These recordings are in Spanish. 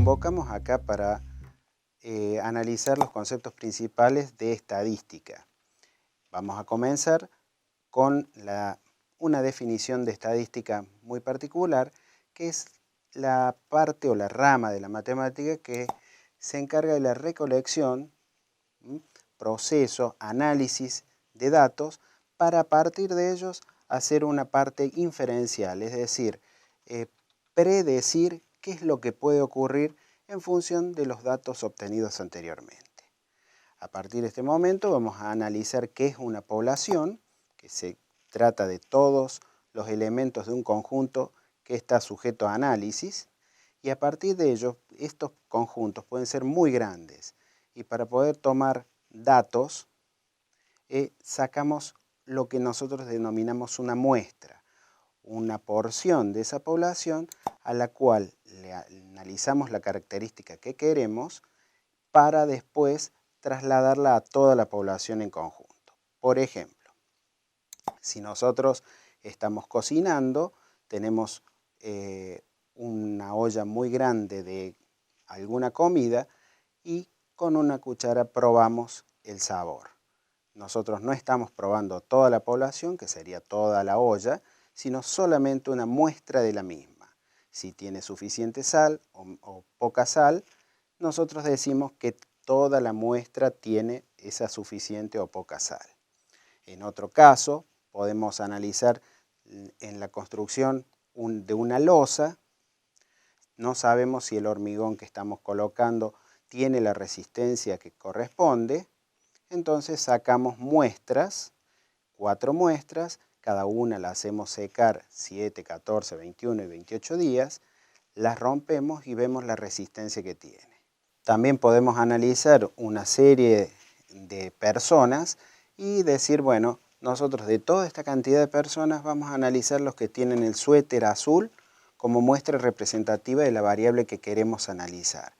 convocamos acá para analizar los conceptos principales de estadística. Vamos a comenzar con una definición de estadística muy particular, que es la parte o la rama de la matemática que se encarga de la recolección, proceso, análisis de datos, para a partir de ellos hacer una parte inferencial, es decir, predecir qué es lo que puede ocurrir en función de los datos obtenidos anteriormente. A partir de este momento vamos a analizar qué es una población, que se trata de todos los elementos de un conjunto que está sujeto a análisis, y a partir de ello estos conjuntos pueden ser muy grandes, y para poder tomar datos sacamos lo que nosotros denominamos una muestra, una porción de esa población a la cual le analizamos la característica que queremos para después trasladarla a toda la población en conjunto. Por ejemplo, si nosotros estamos cocinando, tenemos una olla muy grande de alguna comida y con una cuchara probamos el sabor. Nosotros no estamos probando toda la población, que sería toda la olla, sino solamente una muestra de la misma. Si tiene suficiente sal o poca sal, nosotros decimos que toda la muestra tiene esa suficiente o poca sal. En otro caso, podemos analizar en la construcción de una losa. No sabemos si el hormigón que estamos colocando tiene la resistencia que corresponde. Entonces sacamos muestras, 4 muestras, cada una la hacemos secar 7, 14, 21 y 28 días, las rompemos y vemos la resistencia que tiene. También podemos analizar una serie de personas y decir, bueno, nosotros de toda esta cantidad de personas vamos a analizar los que tienen el suéter azul como muestra representativa de la variable que queremos analizar.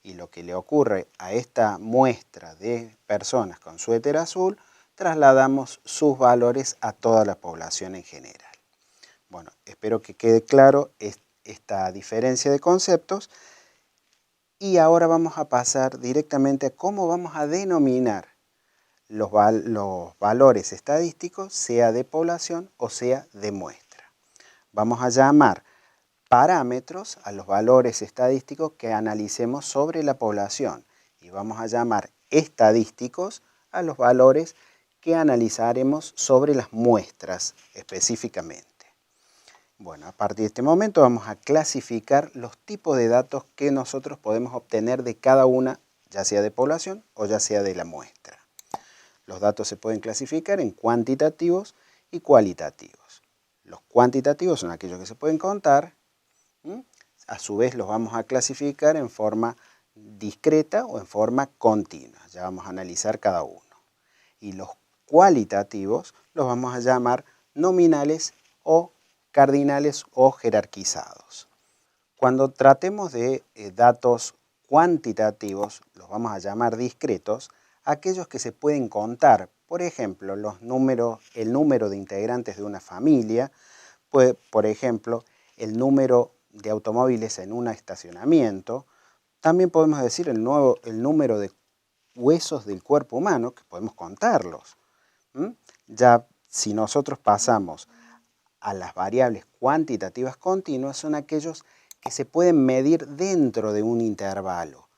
Y lo que le ocurre a esta muestra de personas con suéter azul, trasladamos sus valores a toda la población en general. Bueno, espero que quede claro esta diferencia de conceptos. Y ahora vamos a pasar directamente a cómo vamos a denominar los valores estadísticos, sea de población o sea de muestra. Vamos a llamar parámetros a los valores estadísticos que analicemos sobre la población y vamos a llamar estadísticos a los valores que analizaremos sobre las muestras específicamente. Bueno, a partir de este momento vamos a clasificar los tipos de datos que nosotros podemos obtener de cada una, ya sea de población o ya sea de la muestra. Los datos se pueden clasificar en cuantitativos y cualitativos. Los cuantitativos son aquellos que se pueden contar. A su vez los vamos a clasificar en forma discreta o en forma continua. Ya vamos a analizar cada uno. Y los cualitativos los vamos a llamar nominales o cardinales o jerarquizados. Cuando tratemos de datos cuantitativos, los vamos a llamar discretos, aquellos que se pueden contar. Por ejemplo, el número de integrantes de una familia, por ejemplo, el número de automóviles en un estacionamiento. También podemos decir el número de huesos del cuerpo humano, que podemos contarlos. Ya si nosotros pasamos a las variables cuantitativas continuas, son aquellos que se pueden medir dentro de un intervalo.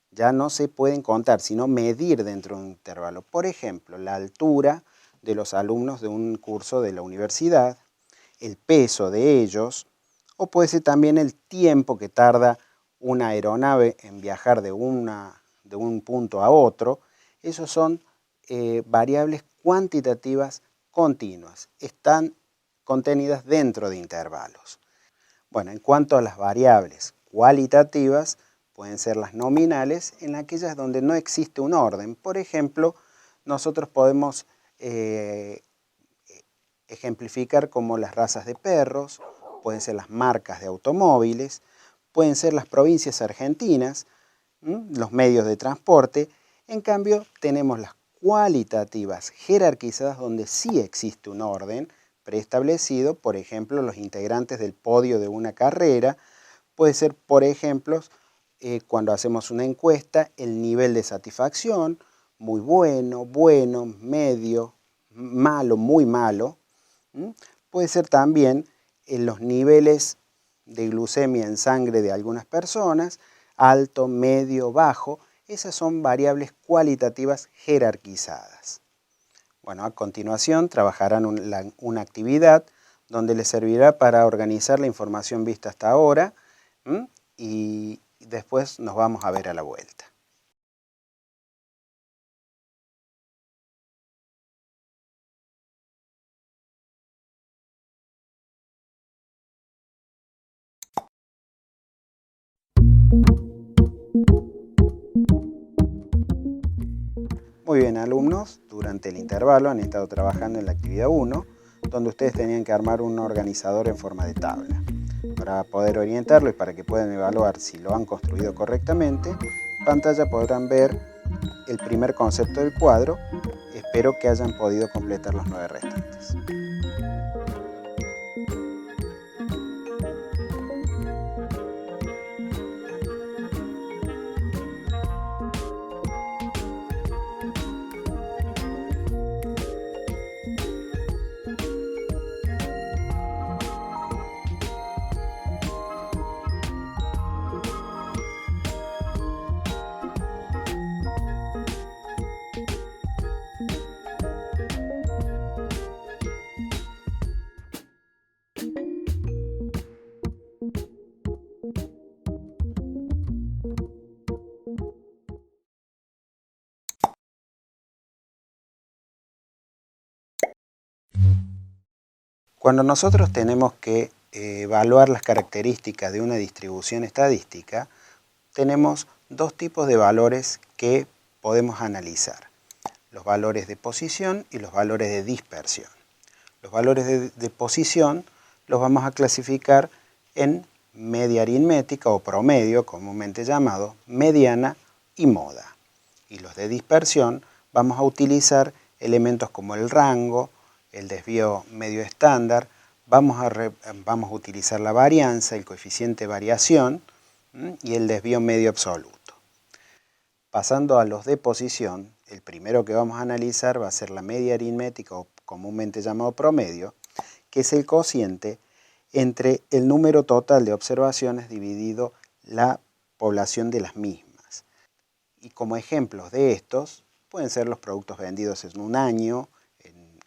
Ya no se pueden contar, sino medir dentro de un intervalo. Por ejemplo, la altura de los alumnos de un curso de la universidad, el peso de ellos, o puede ser también el tiempo que tarda una aeronave en viajar de un punto a otro. Esos son variables cuantitativas continuas, están contenidas dentro de intervalos. Bueno, en cuanto a las variables cualitativas, pueden ser las nominales en aquellas donde no existe un orden. Por ejemplo, nosotros podemos ejemplificar como las razas de perros, pueden ser las marcas de automóviles, pueden ser las provincias argentinas, los medios de transporte. En cambio, tenemos las cualitativas jerarquizadas donde sí existe un orden preestablecido, por ejemplo, los integrantes del podio de una carrera, puede ser, por ejemplo, cuando hacemos una encuesta, el nivel de satisfacción, muy bueno, bueno, medio, malo, muy malo. Puede ser también en los niveles de glucemia en sangre de algunas personas, alto, medio, bajo. Esas son variables cualitativas jerarquizadas. Bueno, a continuación trabajarán una actividad donde les servirá para organizar la información vista hasta ahora y después nos vamos a ver a la vuelta. Muy bien, alumnos, durante el intervalo han estado trabajando en la actividad 1, donde ustedes tenían que armar un organizador en forma de tabla. Para poder orientarlo y para que puedan evaluar si lo han construido correctamente, en pantalla podrán ver el primer concepto del cuadro. Espero que hayan podido completar los 9 restantes. Cuando nosotros tenemos que evaluar las características de una distribución estadística, tenemos dos tipos de valores que podemos analizar: los valores de posición y los valores de dispersión. Los valores de posición los vamos a clasificar en media aritmética o promedio, comúnmente llamado, mediana y moda. Y los de dispersión vamos a utilizar elementos como el rango, el desvío medio estándar, vamos a utilizar la varianza, el coeficiente de variación y el desvío medio absoluto. Pasando a los de posición, el primero que vamos a analizar va a ser la media aritmética o comúnmente llamado promedio, que es el cociente entre el número total de observaciones dividido la población de las mismas. Y como ejemplos de estos pueden ser los productos vendidos en un año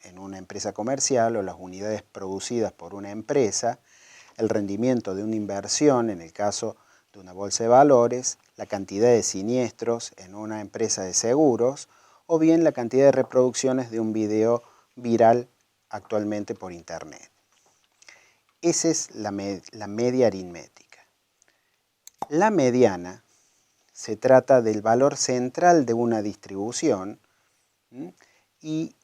en una empresa comercial o las unidades producidas por una empresa, el rendimiento de una inversión en el caso de una bolsa de valores, la cantidad de siniestros en una empresa de seguros o bien la cantidad de reproducciones de un video viral actualmente por internet. Esa es la media aritmética. La mediana se trata del valor central de una distribución y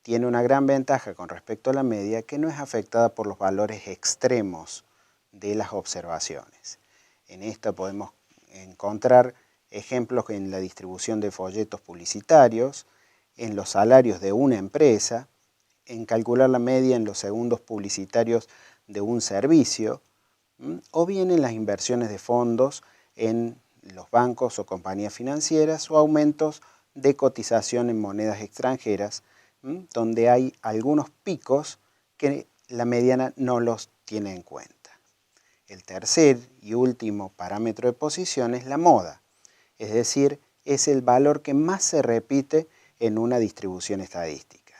tiene una gran ventaja con respecto a la media, que no es afectada por los valores extremos de las observaciones. En esta podemos encontrar ejemplos en la distribución de folletos publicitarios, en los salarios de una empresa, en calcular la media en los segundos publicitarios de un servicio, o bien en las inversiones de fondos en los bancos o compañías financieras o aumentos de cotización en monedas extranjeras, donde hay algunos picos que la mediana no los tiene en cuenta. El tercer y último parámetro de posición es la moda, es decir, es el valor que más se repite en una distribución estadística.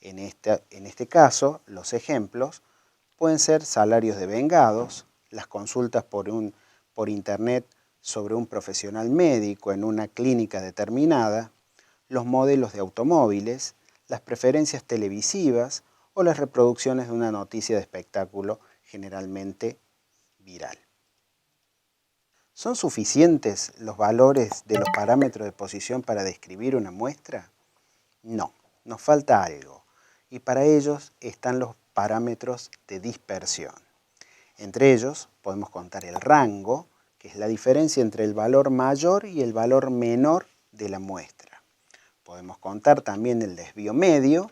En este caso, los ejemplos pueden ser salarios de vengados, las consultas por internet sobre un profesional médico en una clínica determinada, los modelos de automóviles, las preferencias televisivas o las reproducciones de una noticia de espectáculo generalmente viral. ¿Son suficientes los valores de los parámetros de posición para describir una muestra? No, nos falta algo, y para ellos están los parámetros de dispersión. Entre ellos podemos contar el rango, que es la diferencia entre el valor mayor y el valor menor de la muestra. Podemos contar también el desvío medio,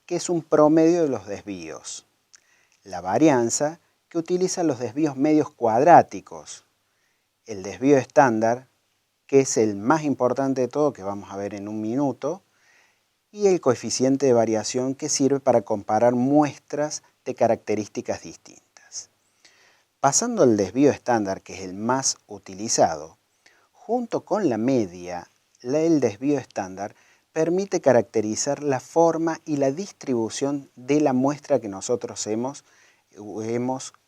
que es un promedio de los desvíos. La varianza, que utiliza los desvíos medios cuadráticos, el desvío estándar, que es el más importante de todo, que vamos a ver en un minuto, y el coeficiente de variación, que sirve para comparar muestras de características distintas. Pasando al desvío estándar, que es el más utilizado, junto con la media, el desvío estándar permite caracterizar la forma y la distribución de la muestra que nosotros hemos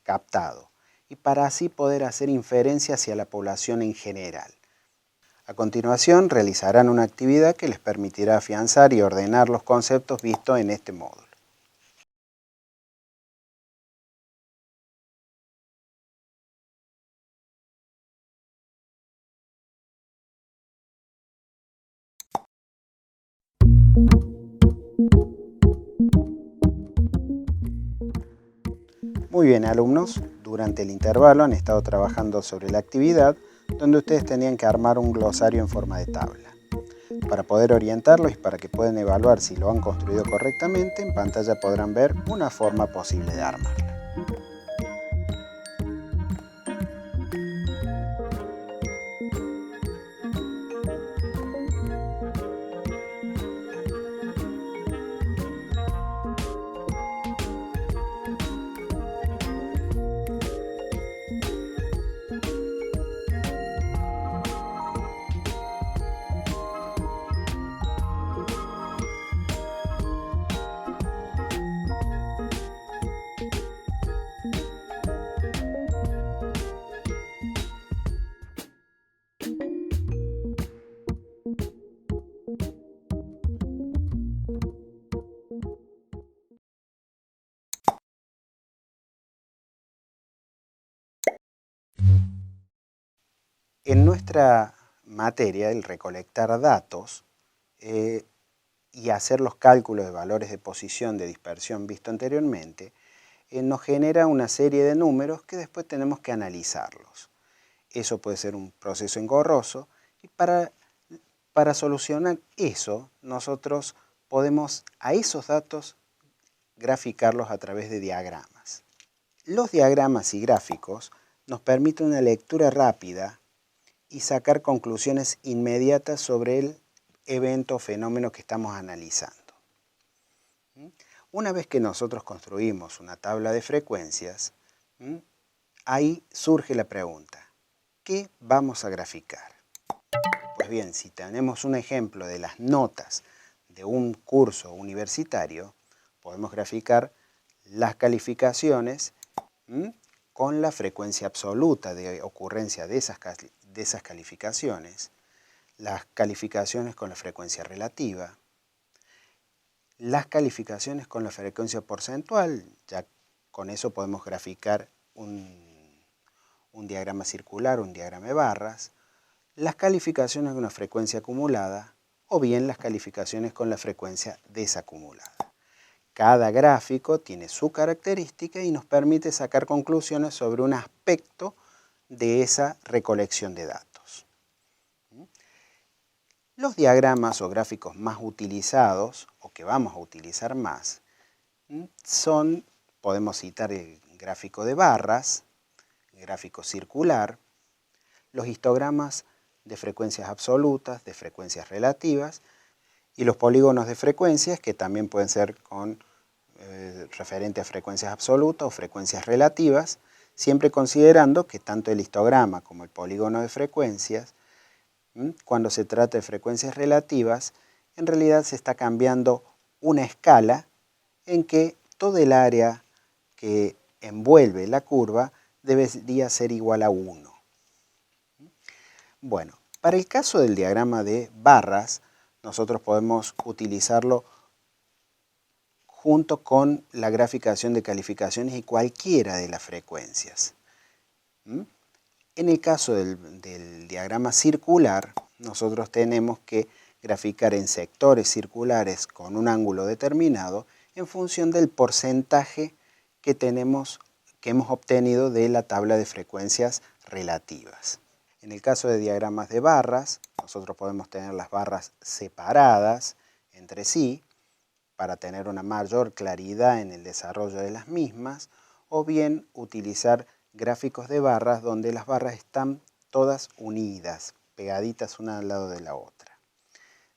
captado, y para así poder hacer inferencia hacia la población en general. A continuación realizarán una actividad que les permitirá afianzar y ordenar los conceptos vistos en este módulo. Muy bien, alumnos, durante el intervalo han estado trabajando sobre la actividad, donde ustedes tenían que armar un glosario en forma de tabla. Para poder orientarlos y para que puedan evaluar si lo han construido correctamente, en pantalla podrán ver una forma posible de armarla. En nuestra materia, el recolectar datos y hacer los cálculos de valores de posición de dispersión visto anteriormente, nos genera una serie de números que después tenemos que analizarlos. Eso puede ser un proceso engorroso, y para solucionar eso, nosotros podemos a esos datos graficarlos a través de diagramas. Los diagramas y gráficos nos permiten una lectura rápida y sacar conclusiones inmediatas sobre el evento o fenómeno que estamos analizando. Una vez que nosotros construimos una tabla de frecuencias, ahí surge la pregunta: ¿qué vamos a graficar? Pues bien, si tenemos un ejemplo de las notas de un curso universitario, podemos graficar las calificaciones con la frecuencia absoluta de ocurrencia de esas calificaciones, las calificaciones con la frecuencia relativa, las calificaciones con la frecuencia porcentual. Ya con eso podemos graficar un diagrama circular, un diagrama de barras, las calificaciones con una frecuencia acumulada, o bien las calificaciones con la frecuencia desacumulada. Cada gráfico tiene su característica y nos permite sacar conclusiones sobre un aspecto de esa recolección de datos. Los diagramas o gráficos más utilizados, o que vamos a utilizar más, podemos citar el gráfico de barras, el gráfico circular, los histogramas de frecuencias absolutas, de frecuencias relativas, y los polígonos de frecuencias, que también pueden ser con referente a frecuencias absolutas o frecuencias relativas, siempre considerando que tanto el histograma como el polígono de frecuencias, cuando se trata de frecuencias relativas, en realidad se está cambiando una escala en que todo el área que envuelve la curva debería ser igual a 1. Bueno, para el caso del diagrama de barras, nosotros podemos utilizarlo junto con la graficación de calificaciones y cualquiera de las frecuencias. En el caso del diagrama circular, nosotros tenemos que graficar en sectores circulares con un ángulo determinado en función del porcentaje que hemos obtenido de la tabla de frecuencias relativas. En el caso de diagramas de barras, nosotros podemos tener las barras separadas entre sí para tener una mayor claridad en el desarrollo de las mismas, o bien utilizar gráficos de barras donde las barras están todas unidas, pegaditas una al lado de la otra.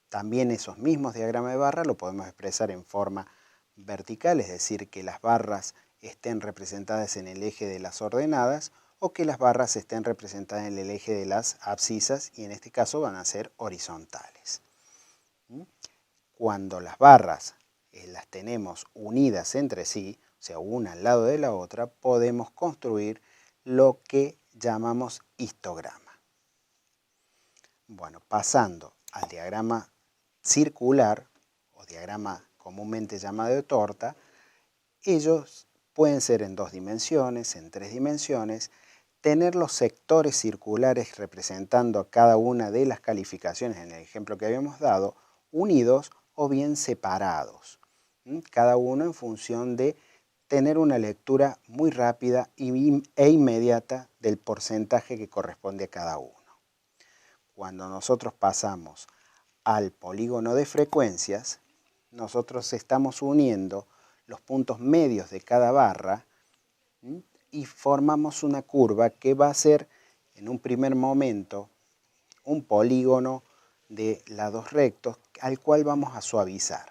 También esos mismos diagramas de barra lo podemos expresar en forma vertical, es decir, que las barras estén representadas en el eje de las ordenadas o que las barras estén representadas en el eje de las abscisas y en este caso van a ser horizontales. Cuando las barras las tenemos unidas entre sí, o sea, una al lado de la otra, podemos construir lo que llamamos histograma. Bueno, pasando al diagrama circular o diagrama comúnmente llamado de torta, ellos pueden ser en 2 dimensiones, en 3 dimensiones, tener los sectores circulares representando a cada una de las calificaciones en el ejemplo que habíamos dado, unidos o bien separados, cada uno en función de tener una lectura muy rápida e inmediata del porcentaje que corresponde a cada uno. Cuando nosotros pasamos al polígono de frecuencias, nosotros estamos uniendo los puntos medios de cada barra y formamos una curva que va a ser en un primer momento un polígono de lados rectos al cual vamos a suavizar.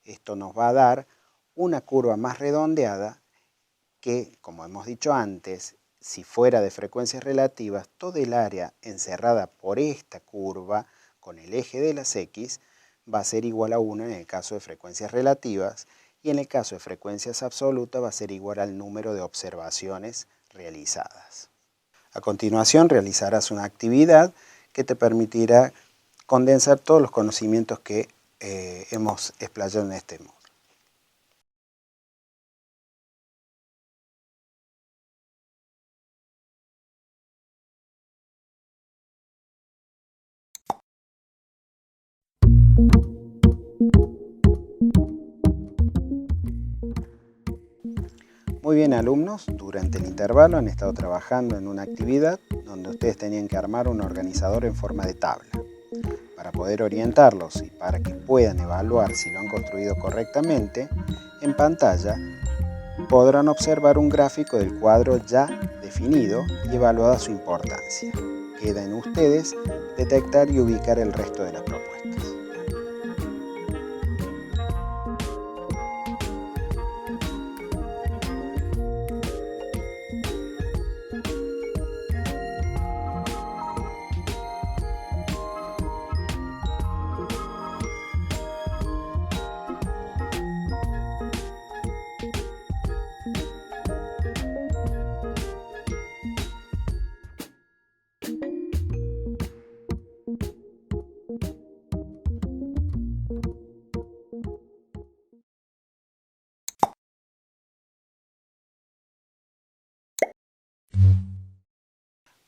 Esto nos va a dar una curva más redondeada que, como hemos dicho antes, si fuera de frecuencias relativas, todo el área encerrada por esta curva con el eje de las X va a ser igual a 1 en el caso de frecuencias relativas y en el caso de frecuencias absolutas va a ser igual al número de observaciones realizadas. A continuación realizarás una actividad que te permitirá condensar todos los conocimientos que hemos explayado en este módulo. Muy bien, alumnos, durante el intervalo han estado trabajando en una actividad donde ustedes tenían que armar un organizador en forma de tabla. Para poder orientarlos y para que puedan evaluar si lo han construido correctamente, en pantalla podrán observar un gráfico del cuadro ya definido y evaluada su importancia. Queda en ustedes detectar y ubicar el resto de las propuestas.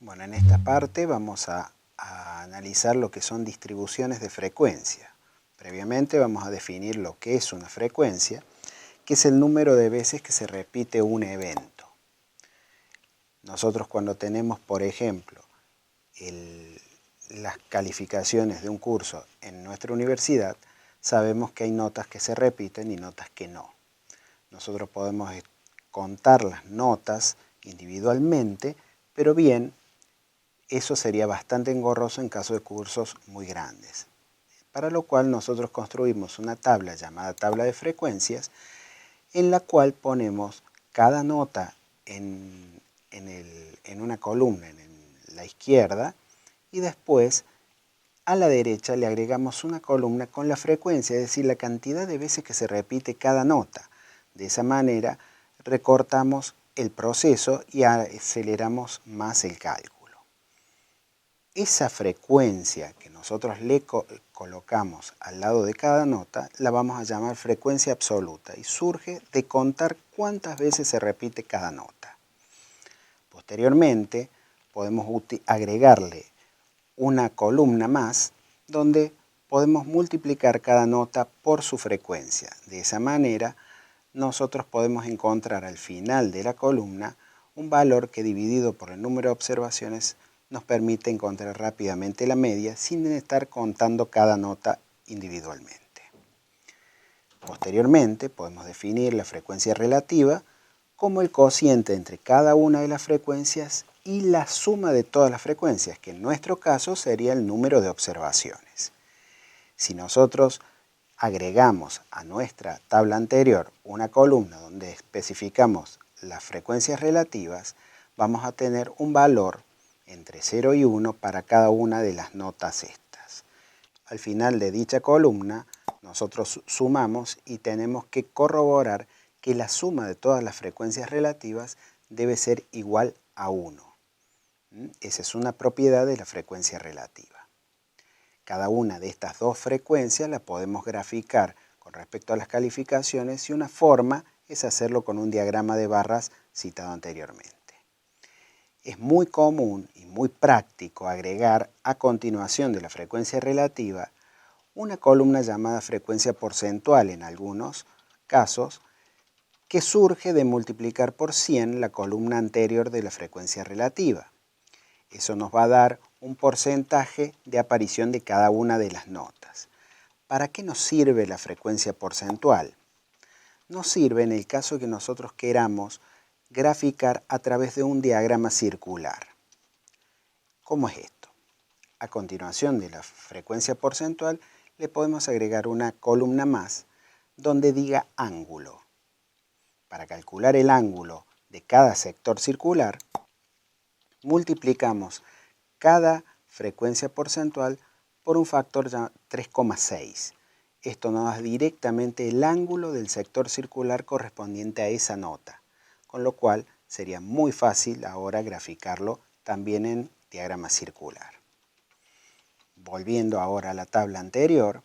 Bueno, en esta parte vamos a analizar lo que son distribuciones de frecuencia. Previamente vamos a definir lo que es una frecuencia, que es el número de veces que se repite un evento. Nosotros cuando tenemos, por ejemplo, las calificaciones de un curso en nuestra universidad, sabemos que hay notas que se repiten y notas que no. Nosotros podemos contar las notas individualmente, pero bien, eso sería bastante engorroso en caso de cursos muy grandes. Para lo cual nosotros construimos una tabla llamada tabla de frecuencias, en la cual ponemos cada nota en una columna en la izquierda y después a la derecha le agregamos una columna con la frecuencia, es decir, la cantidad de veces que se repite cada nota. De esa manera recortamos el proceso y aceleramos más el cálculo. Esa frecuencia que nosotros le colocamos al lado de cada nota la vamos a llamar frecuencia absoluta y surge de contar cuántas veces se repite cada nota. Posteriormente podemos agregarle una columna más donde podemos multiplicar cada nota por su frecuencia. De esa manera nosotros podemos encontrar al final de la columna un valor que dividido por el número de observaciones nos permite encontrar rápidamente la media sin estar contando cada nota individualmente. Posteriormente podemos definir la frecuencia relativa como el cociente entre cada una de las frecuencias y la suma de todas las frecuencias, que en nuestro caso sería el número de observaciones. Si nosotros agregamos a nuestra tabla anterior una columna donde especificamos las frecuencias relativas, vamos a tener un valor entre 0 y 1 para cada una de las notas estas. Al final de dicha columna, nosotros sumamos y tenemos que corroborar que la suma de todas las frecuencias relativas debe ser igual a 1. Esa es una propiedad de la frecuencia relativa. Cada una de estas dos frecuencias la podemos graficar con respecto a las calificaciones y una forma es hacerlo con un diagrama de barras citado anteriormente. Es muy común y muy práctico agregar a continuación de la frecuencia relativa una columna llamada frecuencia porcentual en algunos casos, que surge de multiplicar por 100 la columna anterior de la frecuencia relativa. Eso nos va a dar un porcentaje de aparición de cada una de las notas. ¿Para qué nos sirve la frecuencia porcentual? Nos sirve en el caso que nosotros queramos graficar a través de un diagrama circular. ¿Cómo es esto? A continuación de la frecuencia porcentual le podemos agregar una columna más donde diga ángulo. Para calcular el ángulo de cada sector circular, multiplicamos cada frecuencia porcentual por un factor 3,6. Esto nos da directamente el ángulo del sector circular correspondiente a esa nota, con lo cual sería muy fácil ahora graficarlo también en diagrama circular. Volviendo ahora a la tabla anterior,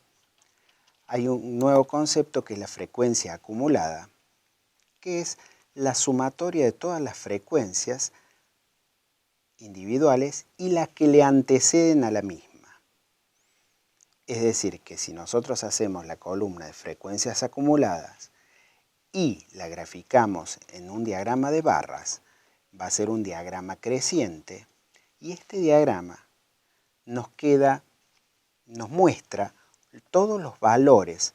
hay un nuevo concepto que es la frecuencia acumulada, que es la sumatoria de todas las frecuencias individuales y las que le anteceden a la misma. Es decir, que si nosotros hacemos la columna de frecuencias acumuladas y la graficamos en un diagrama de barras, va a ser un diagrama creciente y este diagrama nos muestra todos los valores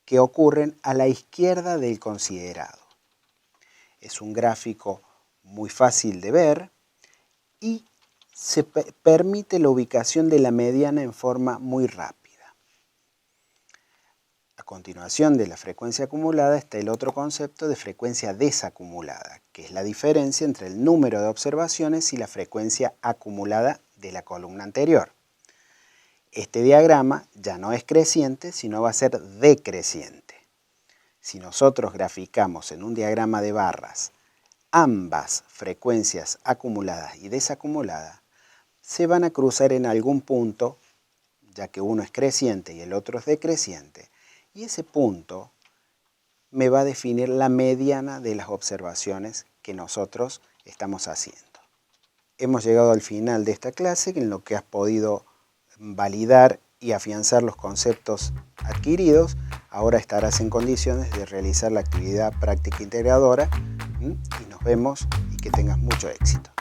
que ocurren a la izquierda del considerado. Es un gráfico muy fácil de ver y se permite la ubicación de la mediana en forma muy rápida. A continuación de la frecuencia acumulada está el otro concepto de frecuencia desacumulada, que es la diferencia entre el número de observaciones y la frecuencia acumulada de la columna anterior. Este diagrama ya no es creciente, sino va a ser decreciente. Si nosotros graficamos en un diagrama de barras ambas frecuencias acumuladas y desacumuladas, se van a cruzar en algún punto, ya que uno es creciente y el otro es decreciente, y ese punto me va a definir la mediana de las observaciones que nosotros estamos haciendo. Hemos llegado al final de esta clase en lo que has podido validar y afianzar los conceptos adquiridos. Ahora estarás en condiciones de realizar la actividad práctica integradora y nos vemos y que tengas mucho éxito.